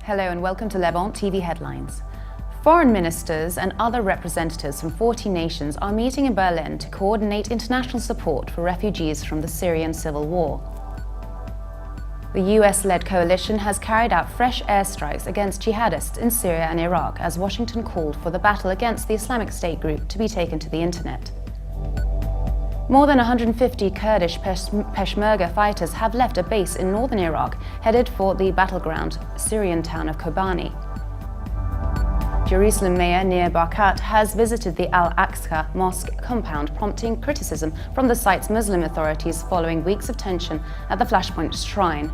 Hello and welcome to Levant TV Headlines. Foreign ministers and other representatives from 40 nations are meeting in Berlin to coordinate international support for refugees from the Syrian civil war. The US-led coalition has carried out fresh airstrikes against jihadists in Syria and Iraq as Washington called for the battle against the Islamic State group to be taken to the internet. More than 150 Kurdish Peshmerga fighters have left a base in northern Iraq, headed for the battleground Syrian town of Kobani. Jerusalem mayor Nir Barkat has visited the Al-Aqsa mosque compound, prompting criticism from the site's Muslim authorities following weeks of tension at the Flashpoint shrine.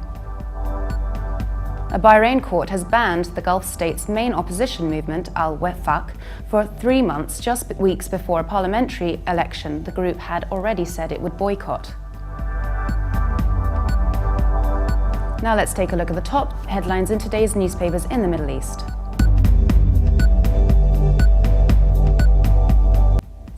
A Bahrain court has banned the Gulf state's main opposition movement, Al-Wefaq, for 3 months, just weeks before a parliamentary election the group had already said it would boycott. Now let's take a look at the top headlines in today's newspapers in the Middle East.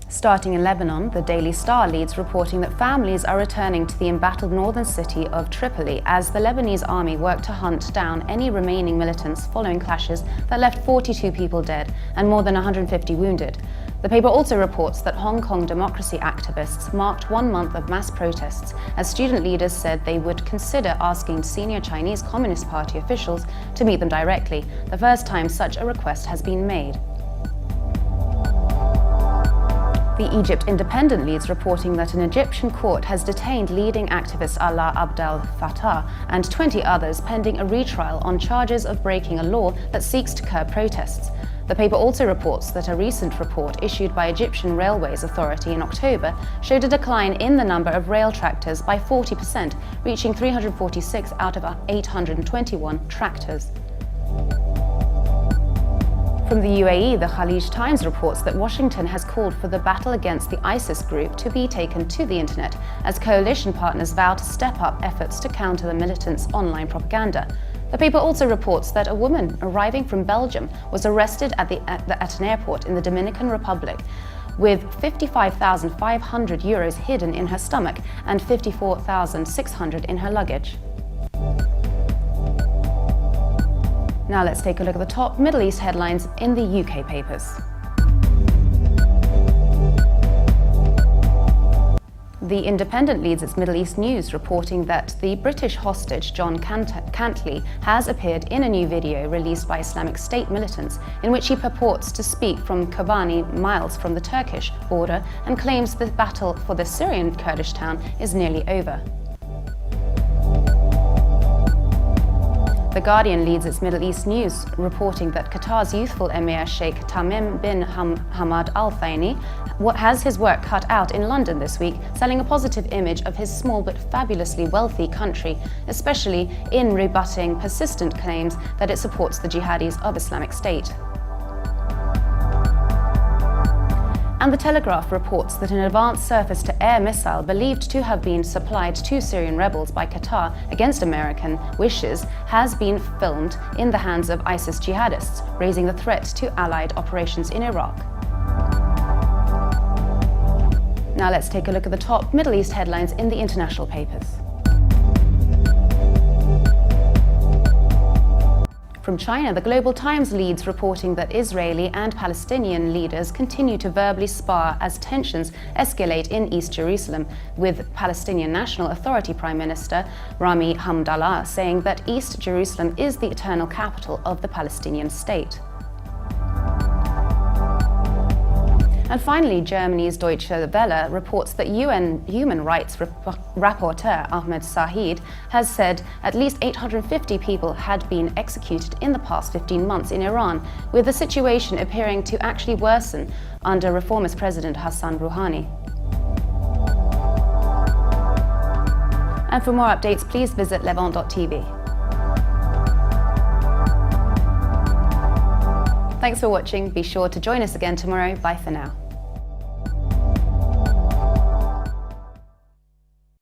Starting in Lebanon, the Daily Star leads reporting that families are returning to the embattled northern city of Tripoli as the Lebanese army work to hunt down any remaining militants following clashes that left 42 people dead and more than 150 wounded. The paper also reports that Hong Kong democracy activists marked 1 month of mass protests as student leaders said they would consider asking senior Chinese Communist Party officials to meet them directly, the first time such a request has been made. The Egypt Independent leads reporting that an Egyptian court has detained leading activist Alaa Abdel Fattah and 20 others pending a retrial on charges of breaking a law that seeks to curb protests. The paper also reports that a recent report issued by Egyptian Railways Authority in October showed a decline in the number of rail tractors by 40%, reaching 346 out of 821 tractors. From the UAE, the Khalij Times reports that Washington has called for the battle against the ISIS group to be taken to the internet as coalition partners vow to step up efforts to counter the militants' online propaganda. The paper also reports that a woman arriving from Belgium was arrested at an airport in the Dominican Republic with 55,500 euros hidden in her stomach and 54,600 in her luggage. Now let's take a look at the top Middle East headlines in the UK papers. The Independent leads its Middle East news, reporting that the British hostage John Cantley has appeared in a new video released by Islamic State militants in which he purports to speak from Kobani, miles from the Turkish border, and claims the battle for the Syrian Kurdish town is nearly over. The Guardian leads its Middle East news, reporting that Qatar's youthful Emir Sheikh Tamim bin Hamad Al Thani has his work cut out in London this week, selling a positive image of his small but fabulously wealthy country, especially in rebutting persistent claims that it supports the jihadis of Islamic State. And the Telegraph reports that an advanced surface-to-air missile believed to have been supplied to Syrian rebels by Qatar against American wishes has been filmed in the hands of ISIS jihadists, raising the threat to Allied operations in Iraq. Now let's take a look at the top Middle East headlines in the international papers. From China, the Global Times leads reporting that Israeli and Palestinian leaders continue to verbally spar as tensions escalate in East Jerusalem, with Palestinian National Authority Prime Minister Rami Hamdallah saying that East Jerusalem is the eternal capital of the Palestinian state. And finally, Germany's Deutsche Welle reports that UN Human Rights Rapporteur Ahmed Saeed has said at least 850 people had been executed in the past 15 months in Iran, with the situation appearing to actually worsen under reformist President Hassan Rouhani. And for more updates, please visit levant.tv. Thanks for watching. Be sure to join us again tomorrow. Bye for now.